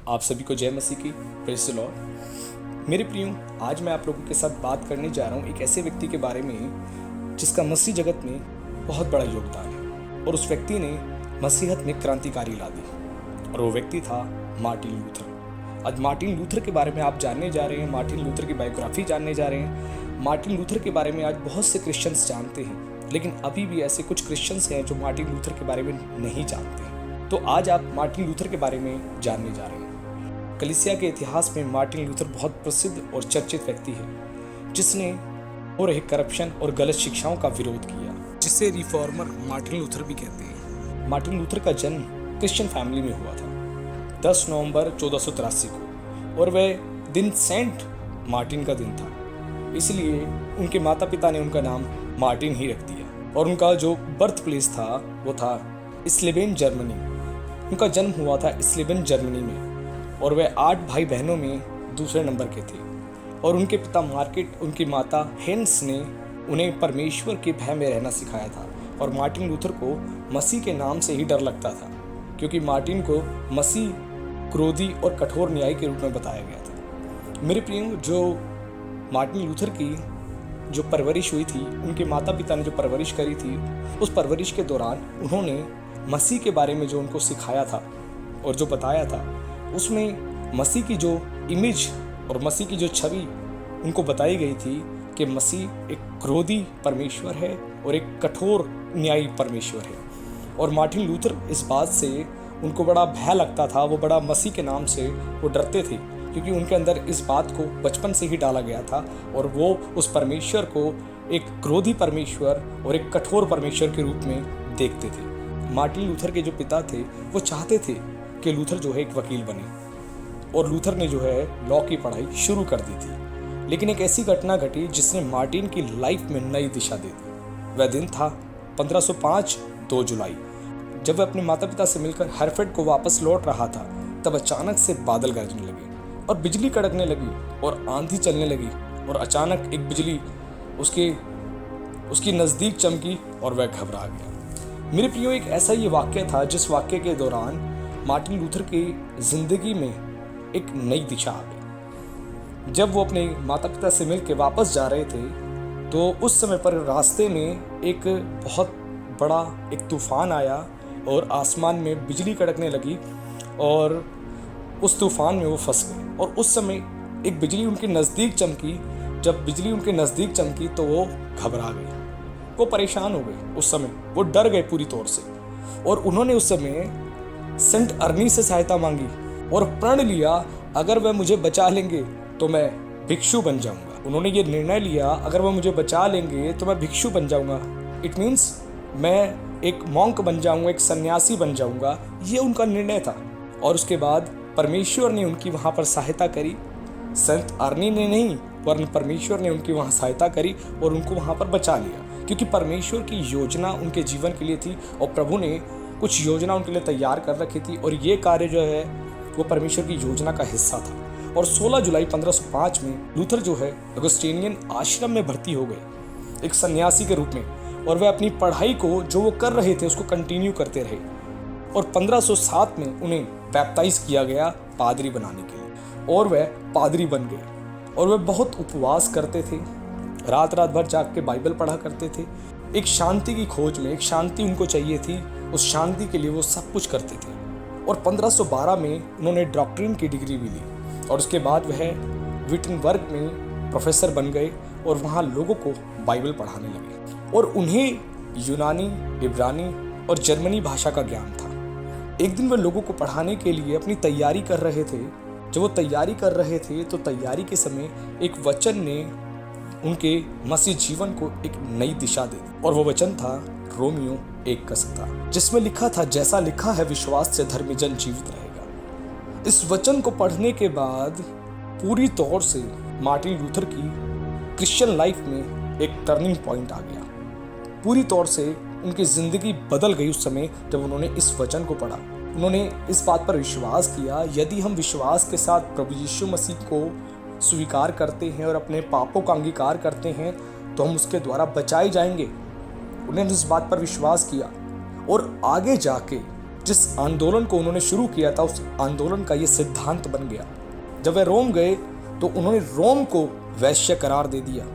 आप सभी को जय मसीह की। Praise the Lord. मेरे प्रियो, आज मैं आप लोगों के साथ बात करने जा रहा हूँ एक ऐसे व्यक्ति के बारे में जिसका मसीह जगत में बहुत बड़ा योगदान है और उस व्यक्ति ने मसीहत में क्रांतिकारी ला दी और वो व्यक्ति था मार्टिन लूथर। आज मार्टिन लूथर के बारे में आप जानने जा रहे हैं, मार्टिन लूथर की बायोग्राफी जानने जा रहे हैं। मार्टिन लूथर के बारे में आज बहुत से क्रिश्चियंस जानते हैं, लेकिन अभी भी ऐसे कुछ क्रिश्चियंस हैं जो मार्टिन लूथर के बारे में नहीं जानते। तो आज आप मार्टिन लूथर के बारे में जानने जा रहे हैं। कलीसिया के इतिहास में मार्टिन लूथर बहुत प्रसिद्ध और चर्चित व्यक्ति है जिसने हो रहे करप्शन और गलत शिक्षाओं का विरोध किया, जिसे रिफॉर्मर मार्टिन लूथर भी कहते हैं। मार्टिन लूथर का जन्म क्रिश्चियन फैमिली में हुआ था 10 नवंबर 1483 को, और वह दिन सेंट मार्टिन का दिन था, इसलिए उनके माता पिता ने उनका नाम मार्टिन ही रख दिया। और उनका जो बर्थ प्लेस था वो था स्लेवेन, जर्मनी। उनका जन्म हुआ था स्लेवेन, जर्मनी में, और वह 8 भाई बहनों में दूसरे नंबर के थे। और उनके पिता मार्केट, उनकी माता हेंस ने उन्हें परमेश्वर के भय में रहना सिखाया था। और मार्टिन लूथर को मसीह के नाम से ही डर लगता था, क्योंकि मार्टिन को मसीह क्रोधी और कठोर न्याय के रूप में बताया गया था। मेरे प्रियो, जो मार्टिन लूथर की जो परवरिश हुई थी, उनके माता पिता ने जो परवरिश करी थी, उस परवरिश के दौरान उन्होंने मसीह के बारे में जो उनको सिखाया था और जो बताया था, उसमें मसीह की जो इमेज और मसीह की जो छवि उनको बताई गई थी कि मसीह एक क्रोधी परमेश्वर है और एक कठोर न्यायी परमेश्वर है। और मार्टिन लूथर इस बात से उनको बड़ा भय लगता था, वो बड़ा मसीह के नाम से वो डरते थे, क्योंकि उनके अंदर इस बात को बचपन से ही डाला गया था और वो उस परमेश्वर को एक क्रोधी परमेश्वर और एक कठोर परमेश्वर के रूप में देखते थे। मार्टिन लूथर के जो पिता थे वो चाहते थे कि लूथर जो है एक वकील बने, और लूथर ने जो है लॉ की पढ़ाई शुरू कर दी थी। लेकिन एक ऐसी घटना घटी जिसने मार्टिन की लाइफ में नई दिशा दे दी। वह दिन था 1505 2 जुलाई। जब वह अपने माता पिता से मिलकर हरफेड को वापस लौट रहा था, तब अचानक से बादल गरजने लगे और बिजली कड़कने लगी और आंधी चलने लगी, और अचानक एक बिजली उसकी नज़दीक चमकी और वह घबरा गया। मेरे प्रियो, एक ऐसा ये वाक्य था जिस वाक्य के दौरान मार्टिन लूथर की ज़िंदगी में एक नई दिशा आ गई। जब वो अपने माता पिता से मिल के वापस जा रहे थे, तो उस समय पर रास्ते में एक बहुत बड़ा एक तूफान आया और आसमान में बिजली कड़कने लगी, और उस तूफान में वो फंस गए। और उस समय एक बिजली उनके नज़दीक चमकी। जब बिजली उनके नज़दीक चमकी तो वो घबरा गए, वो परेशान हो गए। उस समय वो डर गए पूरी तौर से, और उन्होंने उस समय सेंट अर्नी से सहायता मांगी और प्रण लिया, अगर वह मुझे बचा लेंगे तो मैं भिक्षु बन जाऊंगा। उन्होंने ये निर्णय लिया, अगर वह मुझे बचा लेंगे तो मैं भिक्षु बन जाऊंगा। इट मीन्स मैं एक मॉन्क बन जाऊंगा, एक सन्यासी बन जाऊंगा। ये उनका निर्णय था। और उसके बाद परमेश्वर ने उनकी वहाँ पर सहायता करी। संत अर्नी ने नहीं, वरन परमेश्वर ने उनकी वहाँ सहायता करी और उनको वहाँ पर बचा लिया, क्योंकि परमेश्वर की योजना उनके जीवन के लिए थी और प्रभु ने कुछ योजना उनके लिए तैयार कर रखी थी, और ये कार्य जो है वो परमेश्वर की योजना का हिस्सा था। और 16 जुलाई 1505 में लूथर जो है अगस्टीनियन आश्रम में भर्ती हो गए एक सन्यासी के रूप में, और वह अपनी पढ़ाई को जो वो कर रहे थे उसको कंटिन्यू करते रहे। और 1507 में उन्हें बैप्टाइज किया गया पादरी बनाने के लिए, और वह पादरी बन गए। और वह बहुत उपवास करते थे, रात भर जाग के बाइबल पढ़ा करते थे। एक शांति की खोज में, एक शांति उनको चाहिए थी, उस शांति के लिए वो सब कुछ करते थे। और 1512 में उन्होंने डॉक्ट्रिन की डिग्री भी ली, और उसके बाद वह विटनबर्ग में प्रोफेसर बन गए और वहाँ लोगों को बाइबल पढ़ाने लगे। और उन्हें यूनानी, इब्रानी और जर्मनी भाषा का ज्ञान था। एक दिन वह लोगों को पढ़ाने के लिए अपनी तैयारी कर रहे थे। जब वो तैयारी कर रहे थे तो तैयारी के समय एक वचन ने उनके मसीह जीवन को एक नई दिशा दे दी, और वो वचन था रोमियो 1:17, जिसमें लिखा था, जैसा लिखा है विश्वास से धर्मी जन जीवित रहेगा। इस वचन को पढ़ने के बाद पूरी तौर से मार्टिन लूथर की क्रिश्चियन लाइफ में एक टर्निंग पॉइंट आ गया। पूरी तौर से उनकी ज़िंदगी बदल गई उस समय जब उन्होंने इस वचन को पढ़ा। उन्होंने इस बात पर विश्वास किया, यदि हम विश्वास के साथ प्रभु यीशु मसीह को स्वीकार करते हैं और अपने पापों का अंगीकार करते हैं तो हम उसके द्वारा बचाए जाएंगे। उन्होंने इस बात पर विश्वास किया और आगे जाके जिस आंदोलन को उन्होंने शुरू किया था उस आंदोलन का ये सिद्धांत बन गया। जब वे रोम गए तो उन्होंने रोम को वैश्य करार दे दिया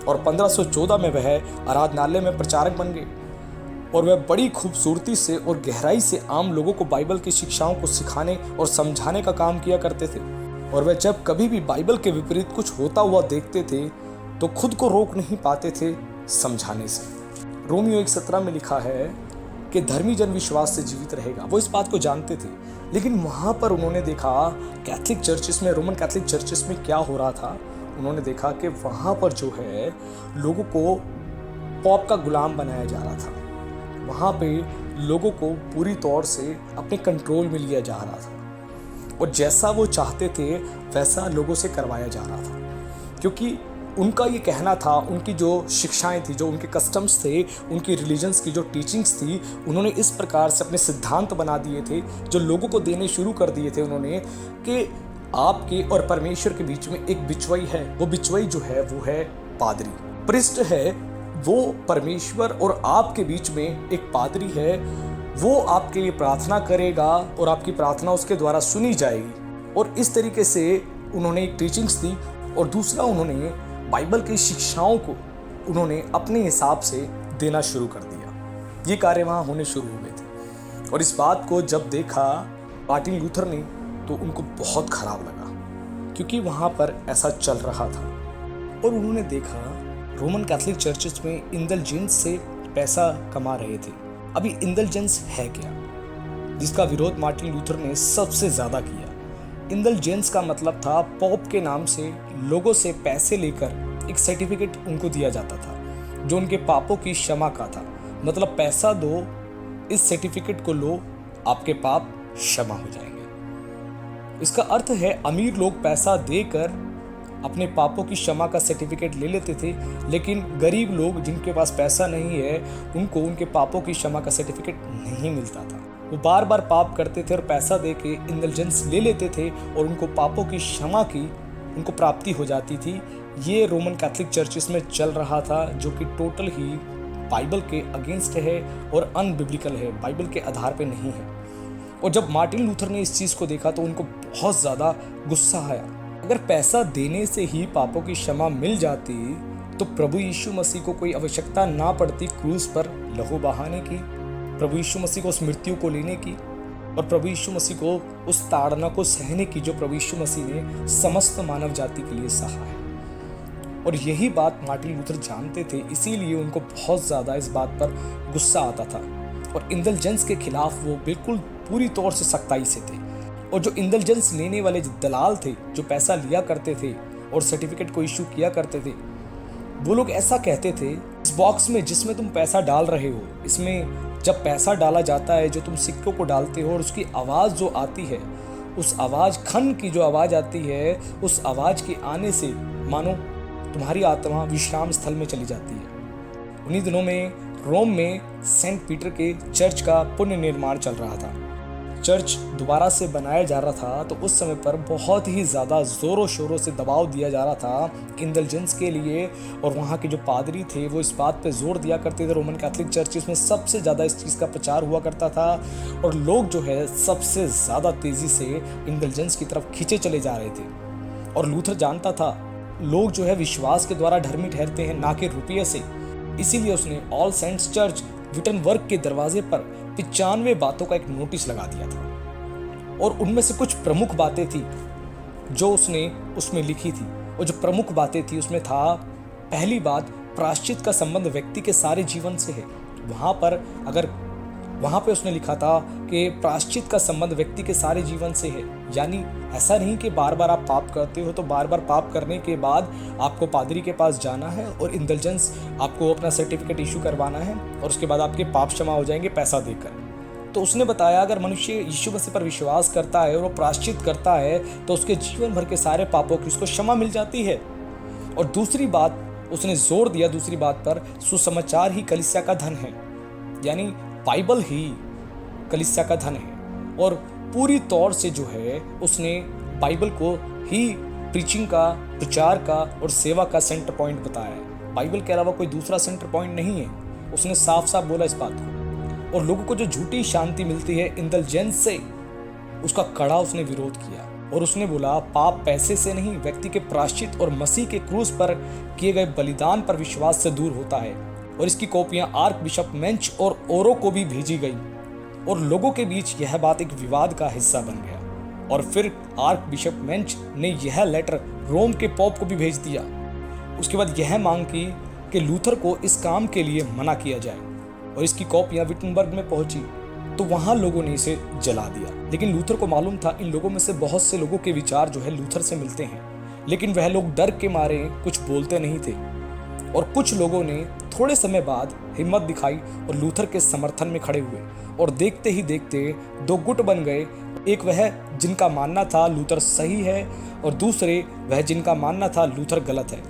और 1514 में वह आराधनालय में प्रचारक बन गए और वह बड़ी खूबसूरती से और गहराई से आम लोगों को बाइबल की शिक्षाओं को सिखाने और समझाने का काम किया करते थे। और वह जब कभी भी बाइबल के विपरीत कुछ होता हुआ देखते थे तो खुद को रोक नहीं पाते थे समझाने से। रोमियो 1:17 में लिखा है कि धर्मी जन विश्वास से जीवित रहेगा। वो इस बात को जानते थे, लेकिन वहाँ पर उन्होंने देखा कैथलिक चर्चिस में, रोमन कैथलिक चर्चिस में क्या हो रहा था। उन्होंने देखा कि वहाँ पर जो है लोगों को पॉप का गुलाम बनाया जा रहा था। वहाँ पे लोगों को पूरी तौर से अपने कंट्रोल में लिया जा रहा था और जैसा वो चाहते थे वैसा लोगों से करवाया जा रहा था, क्योंकि उनका ये कहना था, उनकी जो शिक्षाएं थी, जो उनके कस्टम्स थे, उनकी रिलीजन्स की जो टीचिंग्स थी, उन्होंने इस प्रकार से अपने सिद्धांत बना दिए थे जो लोगों को देने शुरू कर दिए थे उन्होंने, कि आपके और परमेश्वर के बीच में एक बिचवाई है। वो बिचवाई जो है वो है पादरी। प्रिस्ट है वो परमेश्वर और आपके बीच में एक पादरी है, वो आपके लिए प्रार्थना करेगा और आपकी प्रार्थना उसके द्वारा सुनी जाएगी। और इस तरीके से उन्होंने एक टीचिंग्स दी। और दूसरा, उन्होंने बाइबल की शिक्षाओं को उन्होंने अपने हिसाब से देना शुरू कर दिया। ये कार्य वहाँ होने शुरू हो गए थे और इस बात को जब देखा मार्टिन लूथर ने तो उनको बहुत खराब लगा, क्योंकि वहाँ पर ऐसा चल रहा था। और उन्होंने देखा रोमन कैथलिक चर्चेस में इंडल्जेंस से पैसा कमा रहे थे। अभी इंडल्जेंस है क्या, जिसका विरोध मार्टिन लूथर ने सबसे ज़्यादा किया। इंडल्जेंस का मतलब था पॉप के नाम से लोगों से पैसे लेकर एक सर्टिफिकेट उनको दिया जाता था जो उनके पापों की क्षमा का था। मतलब पैसा दो, इस सर्टिफिकेट को लो, आपके पाप क्षमा हो जाएंगे। इसका अर्थ है अमीर लोग पैसा देकर अपने पापों की क्षमा का सर्टिफिकेट ले लेते थे, लेकिन गरीब लोग जिनके पास पैसा नहीं है उनको उनके पापों की क्षमा का सर्टिफिकेट नहीं मिलता था। वो बार बार पाप करते थे और पैसा दे के इंडल्जेंस ले लेते थे और उनको पापों की क्षमा की उनको प्राप्ति हो जाती थी। ये रोमन कैथलिक चर्चिस में चल रहा था, जो कि टोटल ही बाइबल के अगेंस्ट है और अनबिब्लिकल है, बाइबल के आधार पे नहीं है। और जब मार्टिन लूथर ने इस चीज़ को देखा तो उनको बहुत ज़्यादा गुस्सा आया। अगर पैसा देने से ही पापों की क्षमा मिल जाती तो प्रभु यीशु मसीह को कोई आवश्यकता ना पड़ती क्रूस पर लहू बहाने की, प्रभु यीशु मसीह को उस मृत्यु को लेने की और प्रभु यीशु मसीह को उस ताड़ना को सहने की जो प्रभु यीशु मसीह ने समस्त मानव जाति के लिए सहा है। और यही बात मार्टिन लूथर जानते थे, इसीलिए उनको बहुत ज़्यादा इस बात पर गुस्सा आता था और इंडल्जेंस के खिलाफ वो बिल्कुल पूरी तौर से सख्ताई से थे। और जो इंडल्जेंस लेने वाले दलाल थे, जो पैसा लिया करते थे और सर्टिफिकेट को इशू किया करते थे, वो लोग ऐसा कहते थे, इस बॉक्स में जिसमें तुम पैसा डाल रहे हो, इसमें जब पैसा डाला जाता है, जो तुम सिक्कों को डालते हो और उसकी आवाज़ जो आती है, उस आवाज़ खन की जो आवाज़ आती है, उस आवाज़ के आने से मानो तुम्हारी आत्मा विश्राम स्थल में चली जाती है। उन्हीं दिनों में रोम में सेंट पीटर के चर्च का पुनर्निर्माण चल रहा था। चर्च दोबारा से बनाया जा रहा था, तो उस समय पर बहुत ही ज़्यादा ज़ोरों शोरों से दबाव दिया जा रहा था इंडल्जेंस के लिए। और वहाँ के जो पादरी थे वो इस बात पे जोर दिया करते थे, रोमन कैथलिक चर्चिस में सबसे ज़्यादा इस चीज़ का प्रचार हुआ करता था और लोग जो है सबसे ज़्यादा तेज़ी से इंडल्जेंस की तरफ खींचे चले जा रहे थे। और लूथर जानता था लोग जो है विश्वास के द्वारा धर्मी ठहरते हैं, ना कि रुपये से। इसीलिए उसने ऑल सेंट्स चर्च विटनबर्ग के दरवाजे पर 95 बातों का एक नोटिस लगा दिया था और उनमें से कुछ प्रमुख बातें थी जो उसने उसमें लिखी थी। और जो प्रमुख बातें थी उसमें था, पहली बात, प्रायश्चित का संबंध व्यक्ति के सारे जीवन से है। वहाँ पे उसने लिखा था कि प्रायश्चित का संबंध व्यक्ति के सारे जीवन से है। यानी ऐसा नहीं कि बार बार आप पाप करते हो तो बार बार पाप करने के बाद आपको पादरी के पास जाना है और इंडल्जेंस आपको अपना सर्टिफिकेट इशू करवाना है और उसके बाद आपके पाप क्षमा हो जाएंगे पैसा देकर। तो उसने बताया अगर मनुष्य यीशु मसीह पर विश्वास करता है और वो प्रायश्चित करता है तो उसके जीवन भर के सारे पापों की उसको क्षमा मिल जाती है। और दूसरी बात उसने जोर दिया, दूसरी बात पर, सुसमाचार ही कलीसिया का धन है। यानी बाइबल ही कलीसिया का धन है। और पूरी तौर से जो है उसने बाइबल को ही प्रीचिंग का, प्रचार का और सेवा का सेंटर पॉइंट बताया है। बाइबल के अलावा कोई दूसरा सेंटर पॉइंट नहीं है। उसने साफ साफ बोला इस बात को। और लोगों को जो झूठी शांति मिलती है इंडल्जेंस से, उसका कड़ा उसने विरोध किया। और उसने बोला पाप पैसे से नहीं, व्यक्ति के प्रायश्चित और मसीह के क्रूस पर किए गए बलिदान पर विश्वास से दूर होता है। और इसकी कॉपियां आर्क बिशप मेंच और ओरो को भी भेजी गई और लोगों के बीच यह बात एक विवाद का हिस्सा बन गया। और फिर आर्क बिशप मेंच ने यह लेटर रोम के पोप को भी भेज दिया। उसके बाद यह मांग की कि लूथर को इस काम के लिए मना किया जाए। और इसकी कॉपियां विटनबर्ग में पहुंची तो वहां लोगों ने इसे जला दिया। लेकिन लूथर को मालूम था इन लोगों में से बहुत से लोगों के विचार जो है लूथर से मिलते हैं, लेकिन वह लोग डर के मारे कुछ बोलते नहीं थे। और कुछ लोगों ने थोड़े समय बाद हिम्मत दिखाई और लूथर के समर्थन में खड़े हुए। और देखते ही देखते दो गुट बन गए, एक वह जिनका मानना था लूथर सही है और दूसरे वह जिनका मानना था लूथर गलत है।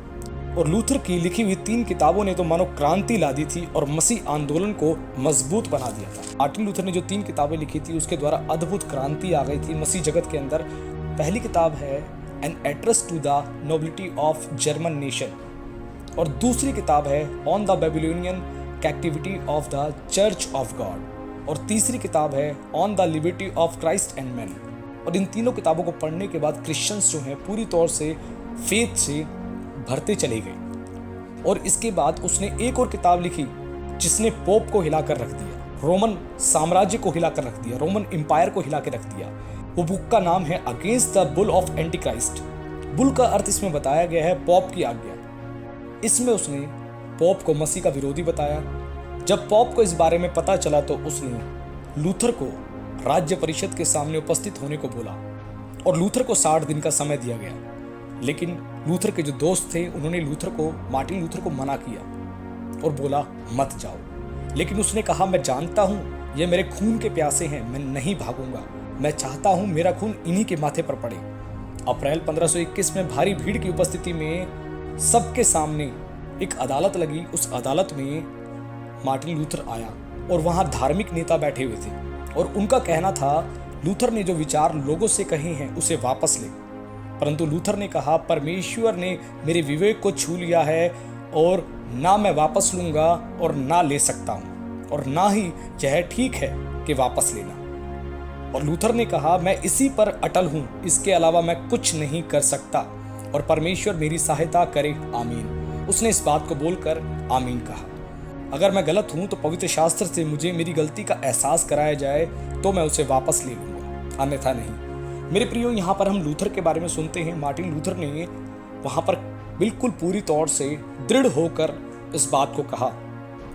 और लूथर की लिखी हुई 3 किताबों ने तो मानो क्रांति ला दी थी और मसीह आंदोलन को मजबूत बना दिया था। मार्टिन लूथर ने जो 3 किताबें लिखी थी उसके द्वारा अद्भुत क्रांति आ गई थी मसीह जगत के अंदर। पहली किताब है an address to the nobility of German nation और दूसरी किताब है on the Babylonian captivity of the church of God और तीसरी किताब है on the liberty of Christ and man. और इन तीनों किताबों को पढ़ने के बाद क्रिश्चियंस जो हैं पूरी तौर से फेथ से भरते चले गए। और इसके बाद उसने एक और किताब लिखी जिसने पोप को हिलाकर रख दिया, रोमन साम्राज्य को हिलाकर रख दिया, रोमन एम्पायर को हिला के रख दिया। वो बुक का नाम है against the bull of Antichrist. Bull का अर्थ इसमें बताया गया है पॉप की आज्ञा। इसमें उसने पॉप को मसीह का विरोधी बताया। जब पॉप को इस बारे में पता चला तो उसने लूथर को राज्य परिषद के सामने उपस्थित होने को बोला और लूथर को 60 दिन का समय दिया गया। लेकिन लूथर के जो दोस्त थे उन्होंने मार्टिन लूथर को मना किया और बोला मत जाओ। लेकिन उसने कहा मैं जानता हूं ये मेरे खून के प्यासे हैं, मैं नहीं भागूंगा, मैं चाहता हूं मेरा खून इन्हीं के माथे पर पड़े। अप्रैल 1521 में भारी भीड़ की उपस्थिति में सबके सामने एक अदालत लगी। उस अदालत में मार्टिन लूथर आया और वहां धार्मिक नेता बैठे हुए थे और उनका कहना था लूथर ने जो विचार लोगों से कहे हैं उसे वापस ले। परंतु लूथर ने कहा परमेश्वर ने मेरे विवेक को छू लिया है और ना मैं वापस लूंगा और ना ले सकता हूं और ना ही यह ठीक है कि वापस लेना। और लूथर ने कहा मैं इसी पर अटल हूं, इसके अलावा मैं कुछ नहीं कर सकता और परमेश्वर मेरी सहायता करे, आमीन। उसने इस बात को बोलकर आमीन कहा। अगर मैं गलत हूं तो पवित्र शास्त्र से मुझे मेरी गलती का एहसास कराया जाए तो मैं उसे वापस ले लूंगा, अन्यथा नहीं। मेरे प्रियो, यहाँ पर हम लूथर के बारे में सुनते हैं। मार्टिन लूथर ने वहाँ पर बिल्कुल पूरी तौर से दृढ़ होकर इस बात को कहा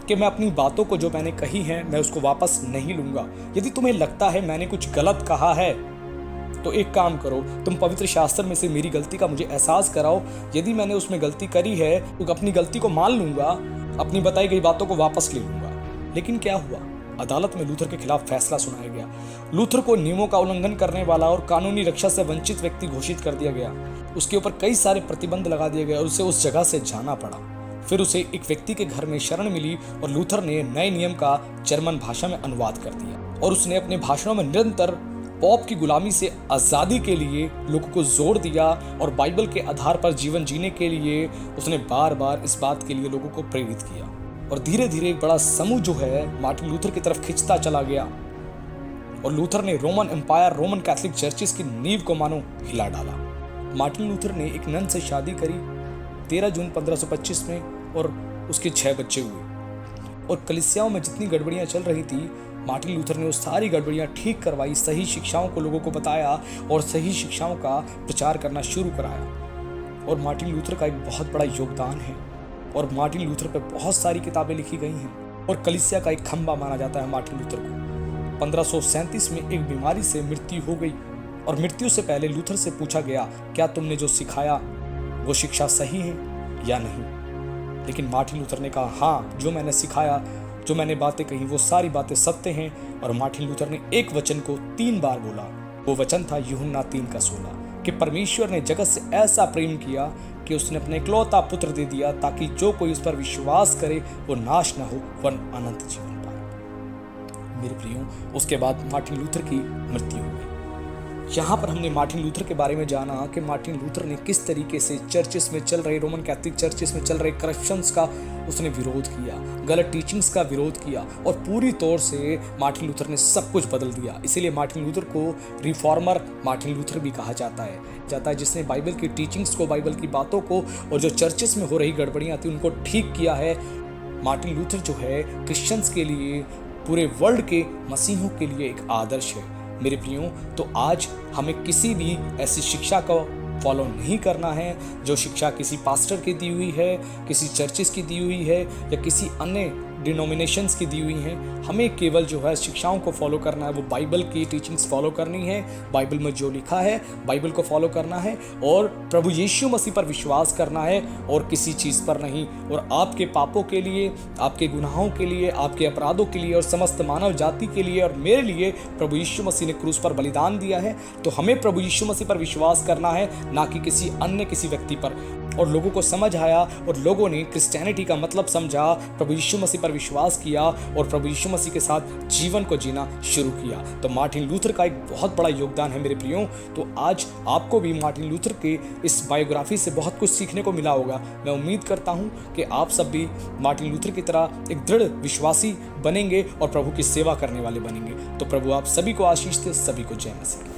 कि मैं अपनी बातों को जो मैंने कही हैं मैं उसको वापस नहीं लूंगा। यदि तुम्हें लगता है मैंने कुछ गलत कहा है तो एक काम करो, तुम पवित्र शास्त्र में से मेरी गलती का मुझे एहसास कराओ। यदि मैंने उसमें गलती करी है तो अपनी गलती को मान लूंगा, अपनी बताई गई बातों को वापस ले लूंगा। लेकिन क्या हुआ? अदालत में लूथर के खिलाफ फैसला सुनाया गया। लूथर को नियमों का उल्लंघन करने वाला और कानूनी रक्षा से वंचित व्यक्ति घोषित कर दिया गया। उसके ऊपर कई सारे प्रतिबंध लगा दिए गए और उसे उस जगह से जाना पड़ा। फिर उसे एक व्यक्ति के घर में शरण मिली और लूथर ने नए नियम का जर्मन भाषा में अनुवाद कर दिया और उसने अपने भाषणों में निरंतर पॉप की गुलामी से आज़ादी के लिए लोगों को जोर दिया और बाइबल के आधार पर जीवन जीने के लिए उसने बार बार इस बात के लिए लोगों को प्रेरित किया। और धीरे धीरे एक बड़ा समूह जो है मार्टिन लूथर की तरफ खिंचता चला गया और लूथर ने Roman empire, Roman Catholic churches की नींव को मानो हिला डाला। मार्टिन लूथर ने एक नन से शादी करी 13 जून 1525 में और उसके 6 बच्चे हुए। और कलीसियाओं में जितनी गड़बड़ियां चल रही थी मार्टिन लूथर ने वो सारी गड़बड़ियां ठीक करवाई, सही शिक्षाओं को लोगों को बताया और सही शिक्षाओं का प्रचार करना शुरू कराया। और मार्टिन लूथर का एक बहुत बड़ा योगदान है और मार्टिन लूथर पर बहुत सारी किताबें लिखी गई हैं और कलीसिया का एक खंबा माना जाता है मार्टिन लूथर को। 1537 में एक बीमारी से मृत्यु हो गई और मृत्यु से पहले लूथर से पूछा गया क्या तुमने जो सिखाया वो शिक्षा सही है या नहीं। लेकिन मार्टिन लूथर ने कहा हाँ, जो मैंने सिखाया, जो मैंने बातें कही वो सारी बातें सत्य हैं। और मार्टिन लूथर ने एक वचन को 3 बार बोला। वो वचन था यूहन्ना 3:16 कि परमेश्वर ने जगत से ऐसा प्रेम किया कि उसने अपने इकलौता पुत्र दे दिया ताकि जो कोई उस पर विश्वास करे वो नाश न हो वरन अनंत जीवन पाए। मेरे प्रियो, उसके बाद मार्टिन लूथर की मृत्यु हो गई। यहाँ पर हमने मार्टिन लूथर के बारे में जाना कि मार्टिन लूथर ने किस तरीके से चर्चेस में चल रहे, रोमन कैथोलिक चर्चेस में चल रहे करप्शंस का उसने विरोध किया, गलत टीचिंग्स का विरोध किया और पूरी तौर से मार्टिन लूथर ने सब कुछ बदल दिया। इसीलिए मार्टिन लूथर को रिफॉर्मर मार्टिन लूथर भी कहा जाता है जिसने बाइबल की टीचिंग्स को, बाइबल की बातों को और जो चर्चेस में हो रही गड़बड़ियाँ थी उनको ठीक किया है। मार्टिन लूथर जो है क्रिश्चियंस के लिए, पूरे वर्ल्ड के मसीहों के लिए एक आदर्श है। मेरे प्रियो, तो आज हमें किसी भी ऐसी शिक्षा को फॉलो नहीं करना है जो शिक्षा किसी पास्टर की दी हुई है, किसी चर्चेस की दी हुई है या किसी अन्य डिनोमिनेशंस की दी हुई हैं। हमें केवल जो है शिक्षाओं को फॉलो करना है, वो बाइबल की टीचिंग्स फॉलो करनी है, बाइबल में जो लिखा है बाइबल को फॉलो करना है और प्रभु यीशु मसीह पर विश्वास करना है और किसी चीज़ पर नहीं। और आपके पापों के लिए, आपके गुनाहों के लिए, आपके अपराधों के लिए और समस्त मानव जाति के लिए और मेरे लिए प्रभु यीशु मसीह ने क्रूस पर बलिदान दिया है। तो हमें प्रभु यीशु मसीह पर विश्वास करना है, ना कि किसी अन्य किसी व्यक्ति पर। और लोगों को समझ आया और लोगों ने क्रिश्चियनिटी का मतलब समझा, प्रभु यीशु मसीह पर विश्वास किया और प्रभु यीशु मसीह के साथ जीवन को जीना शुरू किया। तो मार्टिन लूथर का एक बहुत बड़ा योगदान है मेरे प्रियो। तो आज आपको भी मार्टिन लूथर के इस बायोग्राफी से बहुत कुछ सीखने को मिला होगा। मैं उम्मीद करता हूँ कि आप सब भी मार्टिन लूथर की तरह एक दृढ़ विश्वासी बनेंगे और प्रभु की सेवा करने वाले बनेंगे। तो प्रभु आप सभी को आशीष दे। सभी को जय मसीह।